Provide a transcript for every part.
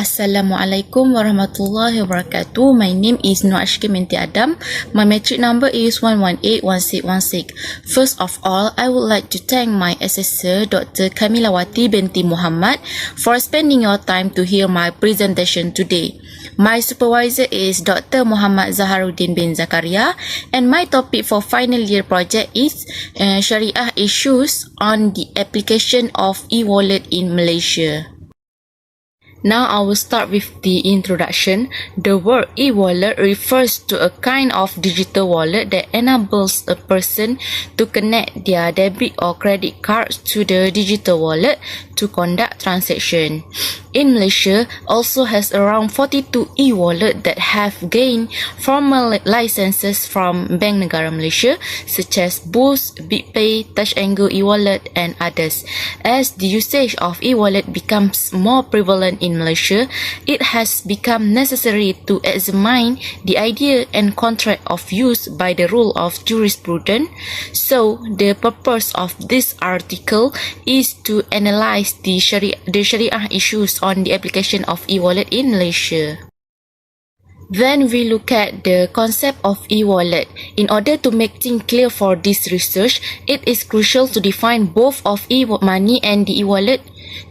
Assalamualaikum warahmatullahi wabarakatuh. My name is ASHIKIN binti Adam. My metric number is 1181616. First of all, I would like to thank my assessor, Dr. Kamilawati binti Muhammad, for spending your time to hear my presentation today. My supervisor is Dr. Muhammad Zaharuddin bin Zakaria, and my topic for final year project is Shariah issues on the application of e-wallet in Malaysia. Now I will start with the introduction. The word e-wallet refers to a kind of digital wallet that enables a person to connect their debit or credit cards to the digital wallet to conduct transaction. In Malaysia, also has around 42 e-wallet that have gained formal licenses from Bank Negara Malaysia, such as Boost, BitPay, Touch and Go e-wallet, and others. As the usage of e-wallet becomes more prevalent in Malaysia, it has become necessary to examine the idea and contract of use by the rule of jurisprudence. So, the purpose of this article is to analyze the Shariah issues on the application of e-wallet in Malaysia. Then we look at the concept of e-wallet. In order to make things clear for this research, it is crucial to define both of e-money and the e-wallet.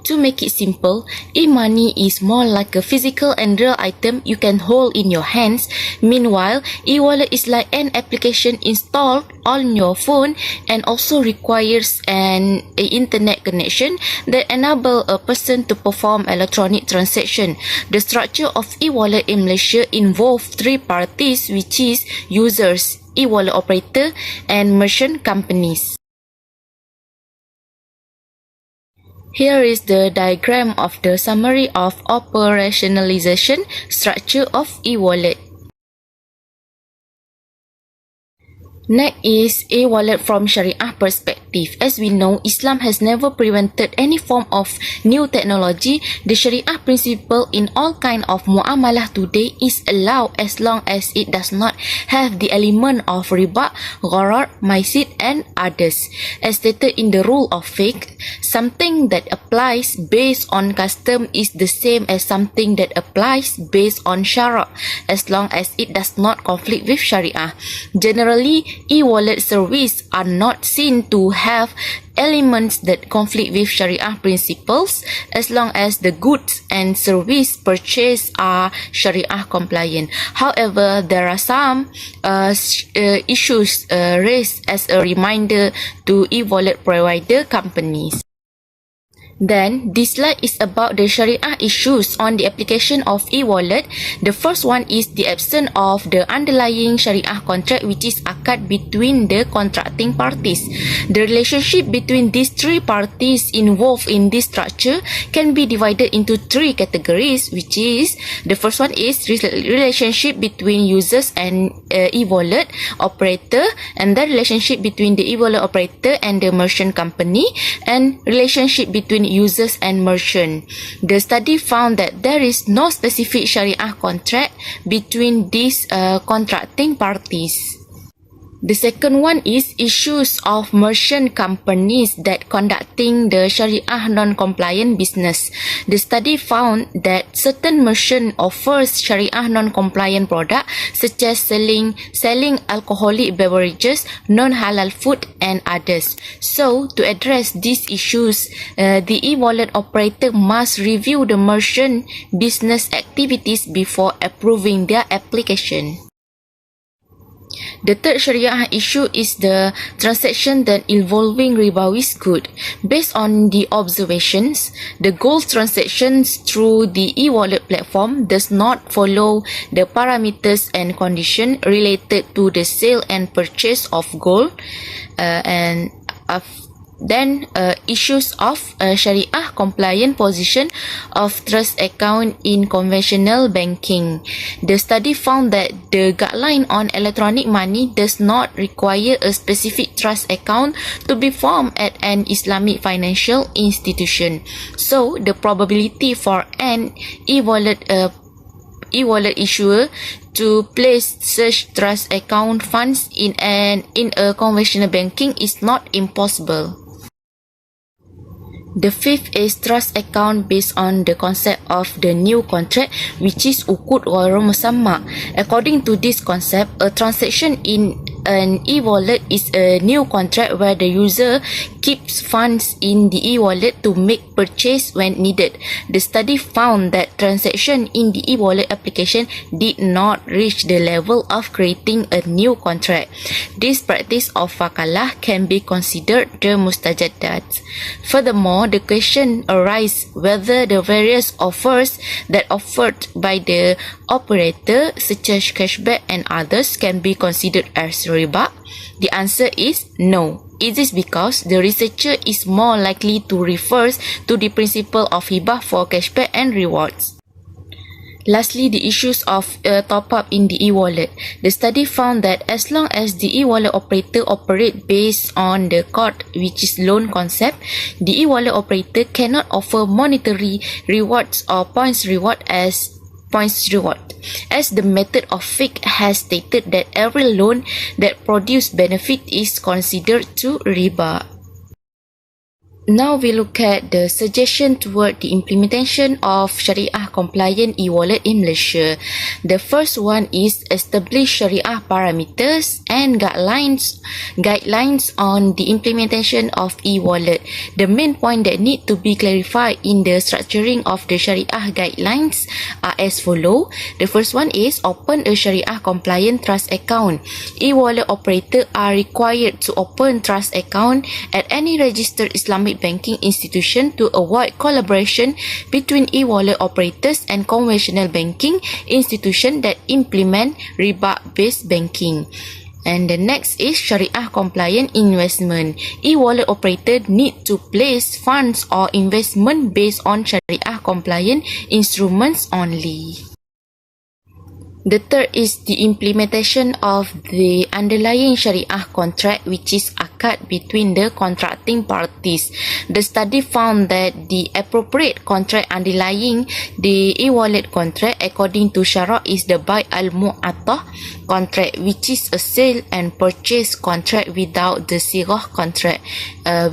To make it simple, e-money is more like a physical and real item you can hold in your hands. Meanwhile, e-wallet is like an application installed on your phone and also requires an internet connection that enable a person to perform electronic transaction. The structure of e-wallet in Malaysia involves three parties, which is users, e-wallet operator, and merchant companies. Here is the diagram of the summary of operationalization structure of e-wallet. Next is e-wallet from Shariah perspective. As we know, Islam has never prevented any form of new technology. The Shariah principle in all kind of muamalah today is allowed as long as it does not have the element of riba, gharar, maisir, and others. As stated in the rule of fiqh, something that applies based on custom is the same as something that applies based on shara, as long as it does not conflict with Shariah. Generally, e-wallet service are not seen to have elements that conflict with Shariah principles as long as the goods and service purchased are Shariah compliant. However, there are some issues raised as a reminder to e-wallet provider companies. Then, this slide is about the Shariah issues on the application of e-wallet. The first one is the absence of the underlying Shariah contract, which is akad between the contracting parties. The relationship between these three parties involved in this structure can be divided into three categories, which is, the first one is relationship between users and e-wallet operator, and the relationship between the e-wallet operator and the merchant company, and relationship between users and merchant. The study found that there is no specific Shariah contract between these contracting parties. The second one is issues of merchant companies that conducting the Shariah non-compliant business. The study found that certain merchant offers Shariah non-compliant product such as selling alcoholic beverages, non-halal food, and others. So, to address these issues, the e-wallet operator must review the merchant business activities before approving their application. The third Shariah issue is the transaction that involving ribawi good. Based on the observations, the gold transactions through the e-wallet platform does not follow the parameters and conditions related to the sale and purchase of gold, then issues of Shariah compliant position of trust account in conventional banking. The study found that the guideline on electronic money does not require a specific trust account to be formed at an Islamic financial institution. So, the probability for an e-wallet issuer to place such trust account funds in a conventional banking is not impossible. The fifth is trust account based on the concept of the new contract, which is uqud ghairu musamma. According to this concept, a transaction in an e-wallet is a new contract where the user keeps funds in the e-wallet to make purchase when needed. The study found that transaction in the e-wallet application did not reach the level of creating a new contract. This practice of wakalah can be considered the mustajadat. Furthermore, the question arises whether the various offers that offered by the operator, such as cashback and others, can be considered as riba. The answer is no. It is because the researcher is more likely to refer to the principle of hibah for cashback and rewards. Lastly, the issues of top-up in the e-wallet. The study found that as long as the e-wallet operator operates based on the COD, which is loan concept, the e-wallet operator cannot offer monetary rewards or points reward as the method of fiqh has stated that every loan that produces benefit is considered to riba. Now we look at the suggestion toward the implementation of Shariah compliant e-wallet in Malaysia. The first one is establish Shariah parameters and guidelines on the implementation of e-wallet. The main point that need to be clarified in the structuring of the Shariah guidelines are as follow. The first one is open a Shariah compliant trust account. E-wallet operator are required to open trust account at any registered Islamic banking institution to avoid collaboration between e-wallet operators and conventional banking institutions that implement riba-based banking. And the next is Shariah compliant investment. E-wallet operator need to place funds or investment based on Shariah compliant instruments only. The third is the implementation of the underlying Shariah contract, which is akad between the contracting parties. The study found that the appropriate contract underlying the e-wallet contract according to Shariah is the Bai al-Mu'attah contract, which is a sale and purchase contract without the sirah contract,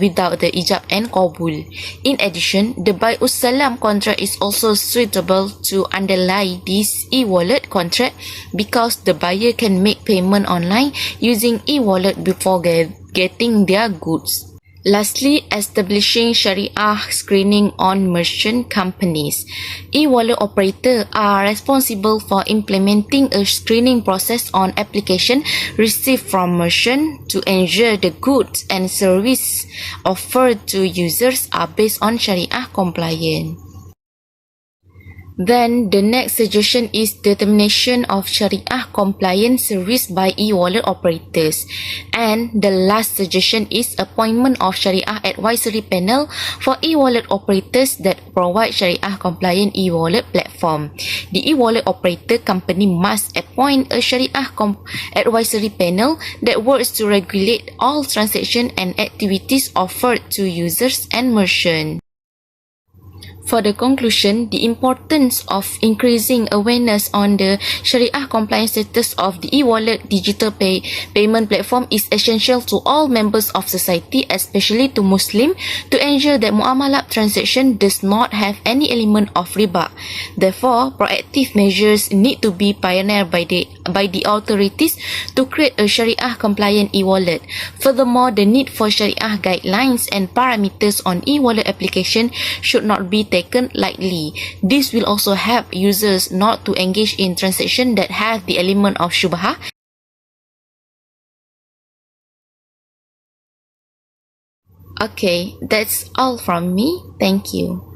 without the ijab and qabul. In addition, the Bai Salam contract is also suitable to underlie this e-wallet contract because the buyer can make payment online using e-wallet before getting their goods. Lastly, establishing Shariah screening on merchant companies. E-wallet operators are responsible for implementing a screening process on application received from merchant to ensure the goods and service offered to users are based on Shariah compliant. Then the next suggestion is determination of Shariah compliant service by e-wallet operators. And the last suggestion is appointment of Shariah advisory panel for e-wallet operators that provide Shariah compliant e-wallet platform. The e-wallet operator company must appoint a Shariah advisory panel that works to regulate all transactions and activities offered to users and merchants. For the conclusion, the importance of increasing awareness on the Shariah compliance status of the e-wallet digital payment platform is essential to all members of society, especially to Muslims, to ensure that muamalat transaction does not have any element of riba. Therefore, proactive measures need to be pioneered by the authorities to create a Shariah compliant e-wallet. Furthermore, the need for Shariah guidelines and parameters on e-wallet application should not be taken lightly. This will also help users not to engage in transactions that have the element of shubha. Okay, that's all from me. Thank you.